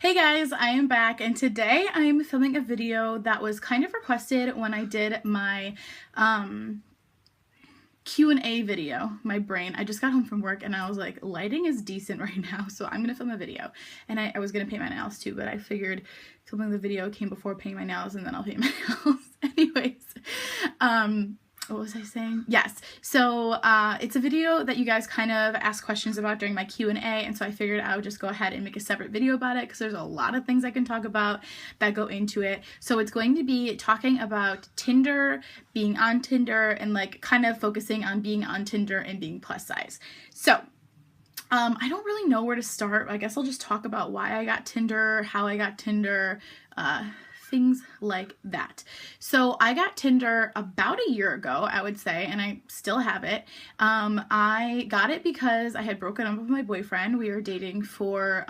Hey guys, I am back and today I am filming a video that was kind of requested when I did my Q&A video. I just got home from work and I was like, lighting is decent right now, so I'm gonna film a video. And I was gonna paint my nails too, but I figured filming the video came before painting my nails and then I'll paint my nails. Anyways, what was I saying? Yes. So it's a video that you guys kind of asked questions about during my Q&A, and so I figured I would just go ahead and make a separate video about it because there's a lot of things I can talk about that go into it. So it's going to be talking about Tinder, being on Tinder, and like kind of focusing on being on Tinder and being plus size. So I don't really know where to start. I guess I'll just talk about why I got Tinder, how I got Tinder, things like that. So I got Tinder about a year ago, I would say, and I still have it. I got it because I had broken up with my boyfriend. We were dating for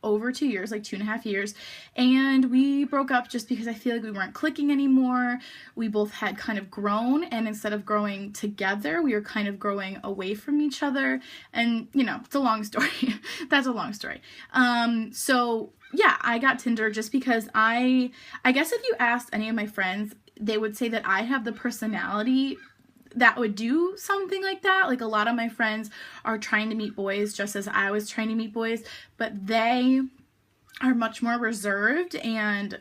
over 2 years, like 2.5 years, and we broke up just because I feel like we weren't clicking anymore. We both had kind of grown, and instead of growing together, we were kind of growing away from each other, and you know, it's a long story. That's a long story. So yeah, I got Tinder just because I guess if you asked any of my friends, they would say that I have the personality that would do something like that. Like, a lot of my friends are trying to meet boys just as I was trying to meet boys, but they are much more reserved and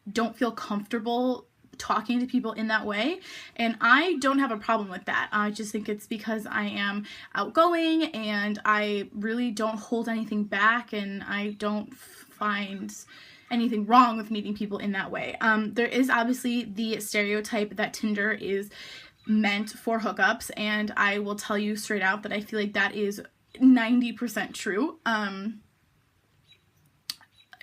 don't feel comfortable talking to people in that way, and I don't have a problem with that. I just think it's because I am outgoing and I really don't hold anything back, and I don't find anything wrong with meeting people in that way. There is obviously the stereotype that Tinder is meant for hookups, and I will tell you straight out that I feel like that is 90% true.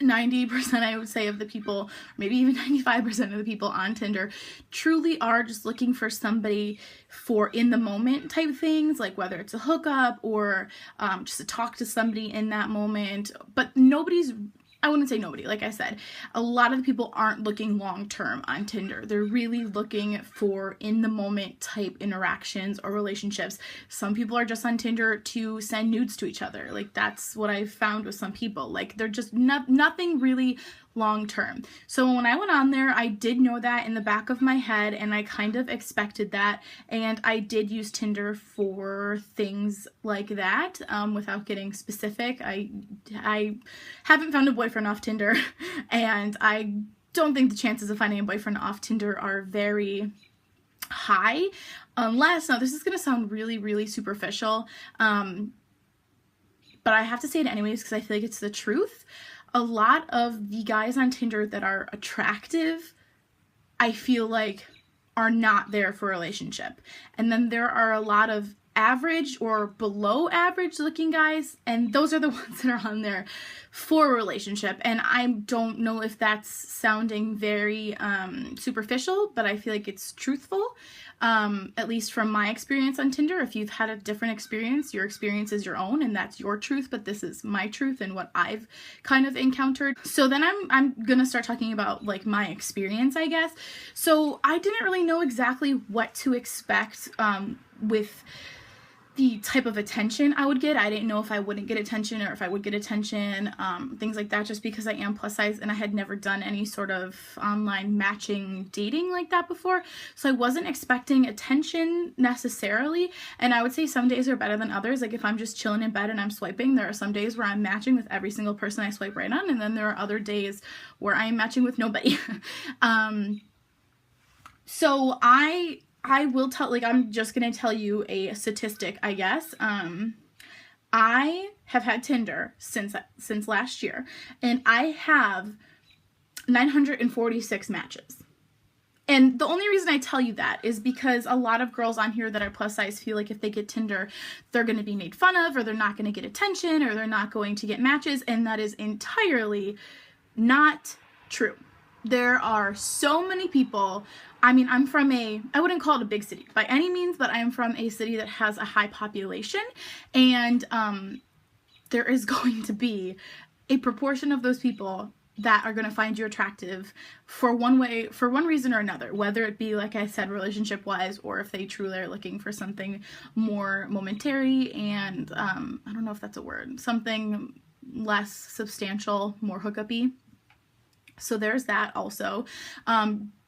90% I would say of the people, maybe even 95% of the people on Tinder truly are just looking for somebody for in the moment type things, like whether it's a hookup or just to talk to somebody in that moment. But I wouldn't say nobody, like I said, a lot of the people aren't looking long-term on Tinder. They're really looking for in-the-moment type interactions or relationships. Some people are just on Tinder to send nudes to each other. Like, that's what I've found with some people. Like, they're just nothing really long-term. So when I went on there, I did know that in the back of my head, and I kind of expected that, and I did use Tinder for things like that, without getting specific. I haven't found a boyfriend off Tinder, and I don't think the chances of finding a boyfriend off Tinder are very high, unless, now this is gonna sound really, really superficial, but I have to say it anyways because I feel like it's the truth. A lot of the guys on Tinder that are attractive, I feel like, are not there for a relationship. And then there are a lot of average or below average looking guys, and those are the ones that are on there for a relationship. And I don't know if that's sounding very superficial, but I feel like it's truthful, at least from my experience on Tinder. If you've had a different experience, your experience is your own, and that's your truth, but this is my truth and what I've kind of encountered. So then I'm gonna start talking about like my experience, I guess. So I didn't really know exactly what to expect with the type of attention I would get. I didn't know if I wouldn't get attention or if I would get attention, things like that, just because I am plus size and I had never done any sort of online matching dating like that before. So I wasn't expecting attention necessarily, and I would say some days are better than others. Like, if I'm just chilling in bed and I'm swiping, there are some days where I'm matching with every single person I swipe right on, and then there are other days where I'm matching with nobody. So I will tell, like, I'm just gonna tell you a statistic, I guess. I have had Tinder since last year, and I have 946 matches. And the only reason I tell you that is because a lot of girls on here that are plus size feel like if they get Tinder, they're going to be made fun of, or they're not going to get attention, or they're not going to get matches, and that is entirely not true. There are so many people. I mean, I wouldn't call it a big city by any means, but I am from a city that has a high population, and there is going to be a proportion of those people that are going to find you attractive for one reason or another, whether it be, like I said, relationship wise, or if they truly are looking for something more momentary and I don't know if that's a word, something less substantial, more hookup-y. So there's that also.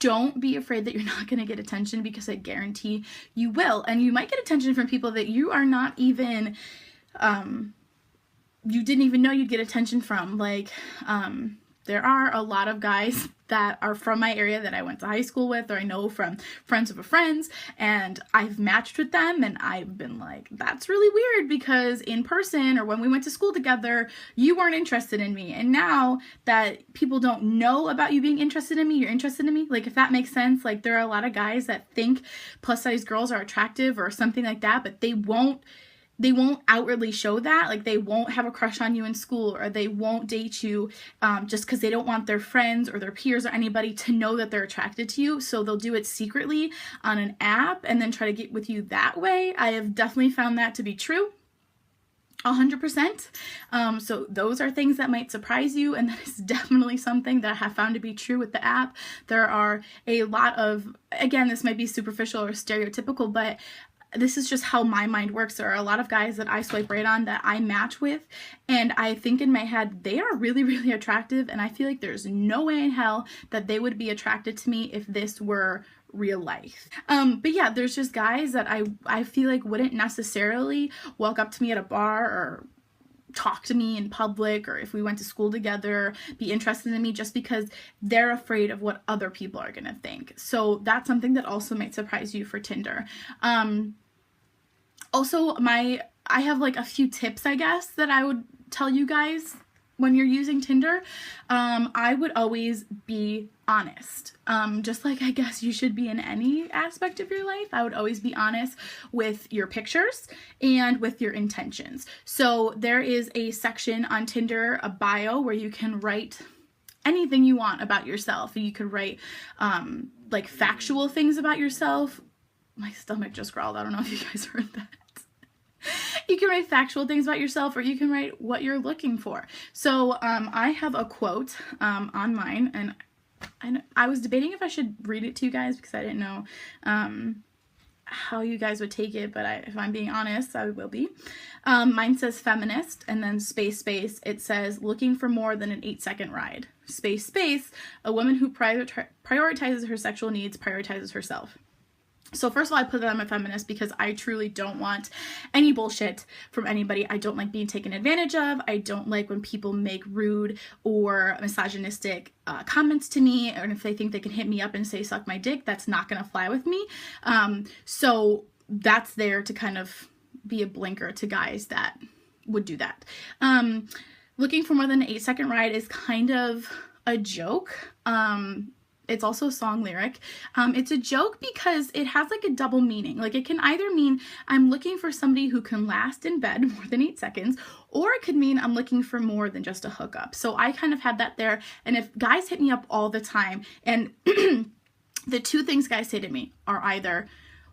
Don't be afraid that you're not going to get attention, because I guarantee you will. And you might get attention from people that you are not even, you didn't even know you'd get attention from. Like, there are a lot of guys that are from my area that I went to high school with, or I know from friends of a friends, and I've matched with them, and I've been like, that's really weird, because in person or when we went to school together, you weren't interested in me. And now that people don't know about you being interested in me, you're interested in me. Like, if that makes sense. Like, there are a lot of guys that think plus size girls are attractive or something like that, but they won't outwardly show that. Like, they won't have a crush on you in school, or they won't date you just because they don't want their friends or their peers or anybody to know that they're attracted to you. So they'll do it secretly on an app and then try to get with you that way. I have definitely found that to be true. 100%. So those are things that might surprise you, and that is definitely something that I have found to be true with the app. There are a lot of, again, this might be superficial or stereotypical, but this is just how my mind works. There are a lot of guys that I swipe right on that I match with, and I think in my head, they are really, really attractive, and I feel like there's no way in hell that they would be attracted to me if this were real life. But yeah, there's just guys that I feel like wouldn't necessarily walk up to me at a bar or talk to me in public, or if we went to school together, be interested in me, just because they're afraid of what other people are gonna think. So that's something that also might surprise you for Tinder. Also, I have like a few tips, I guess, that I would tell you guys when you're using Tinder. I would always be honest. Just like I guess you should be in any aspect of your life. I would always be honest with your pictures and with your intentions. So there is a section on Tinder, a bio, where you can write anything you want about yourself. You could write like factual things about yourself. My stomach just growled. I don't know if you guys heard that. You can write factual things about yourself, or you can write what you're looking for. So I have a quote on mine, and I was debating if I should read it to you guys, because I didn't know how you guys would take it, but if I'm being honest, I will be. Mine says feminist, and then space, it says looking for more than an 8-second ride. Space, a woman who prioritizes her sexual needs, prioritizes herself. So first of all, I put that I'm a feminist because I truly don't want any bullshit from anybody. I don't like being taken advantage of. I don't like when people make rude or misogynistic comments to me, or if they think they can hit me up and say, suck my dick, that's not going to fly with me. So that's there to kind of be a blinker to guys that would do that. Looking for more than an 8-second ride is kind of a joke. It's also a song lyric. It's a joke because it has like a double meaning. Like, it can either mean I'm looking for somebody who can last in bed more than 8 seconds, or it could mean I'm looking for more than just a hookup. So I kind of had that there. And if guys hit me up all the time, and the two things guys say to me are either,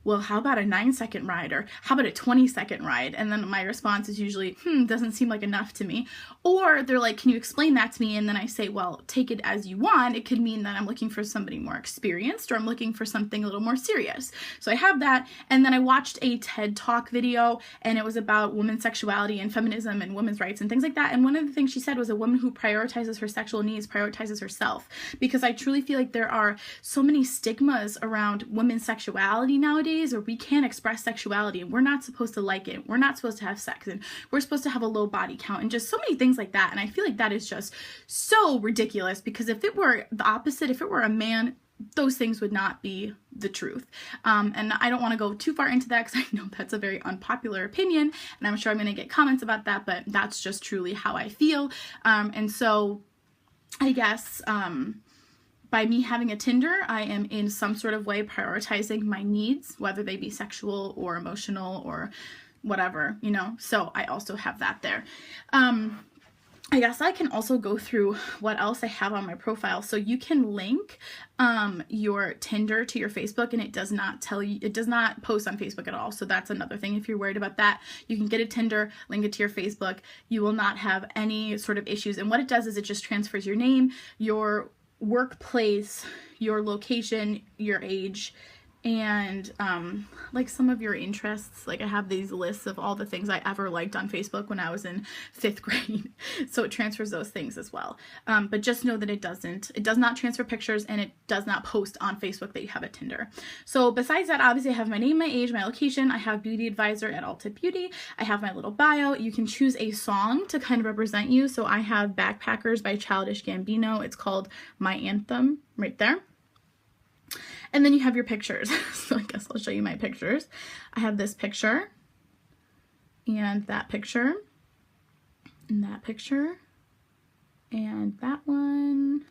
well, how about a 9-second ride, or how about a 20-second ride? And then my response is usually, doesn't seem like enough to me. Or they're like, can you explain that to me? And then I say, well, take it as you want. It could mean that I'm looking for somebody more experienced, or I'm looking for something a little more serious. So I have that. And then I watched a TED Talk video, and it was about women's sexuality and feminism and women's rights and things like that. And one of the things she said was, a woman who prioritizes her sexual needs prioritizes herself. Because I truly feel like there are so many stigmas around women's sexuality nowadays, or we can't express sexuality, and we're not supposed to like it. We're not supposed to have sex, and we're supposed to have a low body count, and just so many things like that. And I feel like that is just so ridiculous, because if it were the opposite, if it were a man, those things would not be the truth. And I don't want to go too far into that, because I know that's a very unpopular opinion, and I'm sure I'm going to get comments about that, but that's just truly how I feel. And so I guess by me having a Tinder, I am in some sort of way prioritizing my needs, whether they be sexual or emotional or whatever, you know. So I also have that there. I guess I can also go through what else I have on my profile. So you can link your Tinder to your Facebook, and it does not tell you, it does not post on Facebook at all. So that's another thing. If you're worried about that, you can get a Tinder, link it to your Facebook. You will not have any sort of issues. And what it does is it just transfers your name, your workplace, your location, your age, and like some of your interests. Like I have these lists of all the things I ever liked on Facebook when I was in 5th grade. So it transfers those things as well. But just know that it does not transfer pictures, and it does not post on Facebook that you have a Tinder. So besides that, obviously I have my name, my age, my location. I have beauty advisor at All Tip Beauty. I have my little bio. You can choose a song to kind of represent you. So I have Backpackers by Childish Gambino. It's called My Anthem right there. And then you have your pictures. So I guess I'll show you my pictures. I have this picture, and that picture, and that picture, and that one,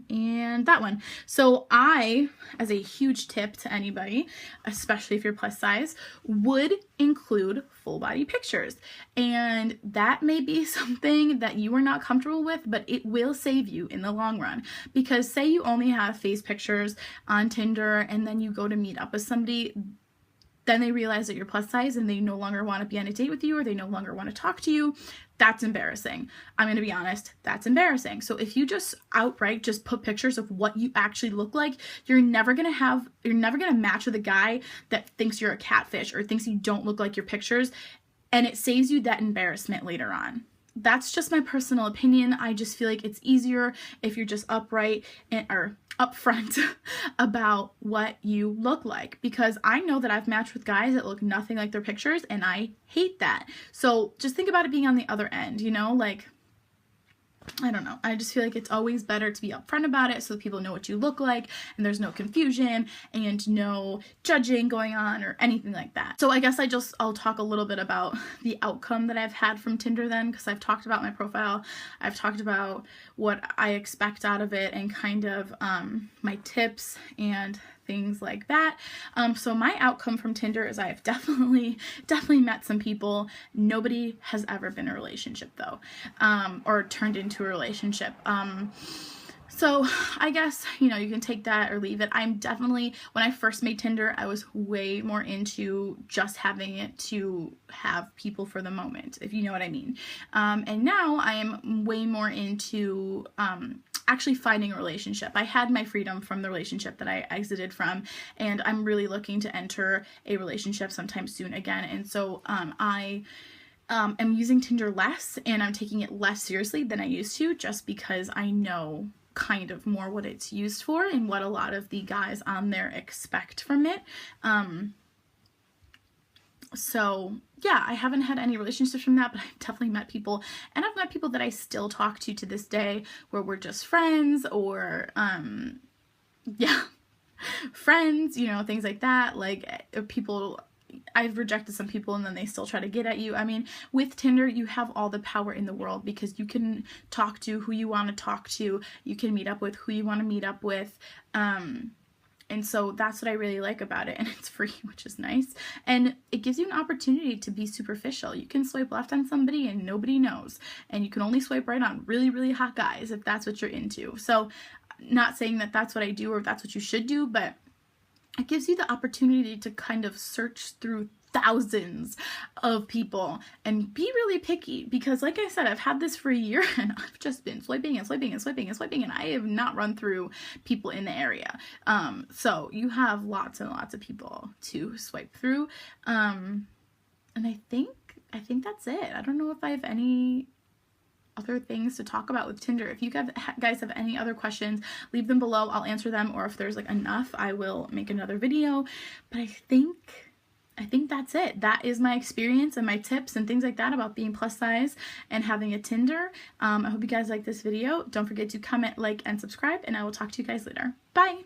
and that one. So I, as a huge tip to anybody, especially if you're plus size, would include full body pictures. And that may be something that you are not comfortable with, but it will save you in the long run. Because say you only have face pictures on Tinder, and then you go to meet up with somebody, then they realize that you're plus size and they no longer want to be on a date with you, or they no longer want to talk to you. That's embarrassing. I'm going to be honest, that's embarrassing. So if you just outright just put pictures of what you actually look like, you're never going to match with a guy that thinks you're a catfish or thinks you don't look like your pictures, and it saves you that embarrassment later on. That's just my personal opinion. I just feel like it's easier if you're just upright or upfront about what you look like, because I know that I've matched with guys that look nothing like their pictures, and I hate that. So just think about it being on the other end, you know, like, I don't know. I just feel like it's always better to be upfront about it so that people know what you look like and there's no confusion and no judging going on or anything like that. So I guess I'll talk a little bit about the outcome that I've had from Tinder then, because I've talked about my profile. I've talked about what I expect out of it and kind of my tips and things like that. So my outcome from Tinder is I have definitely met some people. Nobody has ever been in a relationship though, or turned into a relationship. So I guess, you know, you can take that or leave it. I'm definitely, when I first made Tinder, I was way more into just having it to have people for the moment, if you know what I mean. And now I am way more into actually finding a relationship. I had my freedom from the relationship that I exited from, and I'm really looking to enter a relationship sometime soon again. And so I am using Tinder less, and I'm taking it less seriously than I used to, just because I know kind of more what it's used for and what a lot of the guys on there expect from it. So yeah, I haven't had any relationships from that, but I've definitely met people, and I've met people that I still talk to this day, where we're just friends, or yeah, friends, you know, things like that. Like people, I've rejected some people and then they still try to get at you. I mean, with Tinder, you have all the power in the world, because you can talk to who you want to talk to. You can meet up with who you want to meet up with. And so that's what I really like about it. And it's free, which is nice. And it gives you an opportunity to be superficial. You can swipe left on somebody and nobody knows. And you can only swipe right on really, really hot guys if that's what you're into. So not saying that that's what I do or that's what you should do, but it gives you the opportunity to kind of search through thousands of people and be really picky, because like I said, I've had this for a year and I've just been swiping and swiping and swiping and swiping, and I have not run through people in the area. So you have lots and lots of people to swipe through. And I think that's it. I don't know if I have any other things to talk about with Tinder. If you guys have any other questions, leave them below. I'll answer them, or if there's like enough, I will make another video. But I think that's it. That is my experience and my tips and things like that about being plus size and having a Tinder. I hope you guys like this video. Don't forget to comment, like, and subscribe, and I will talk to you guys later. Bye!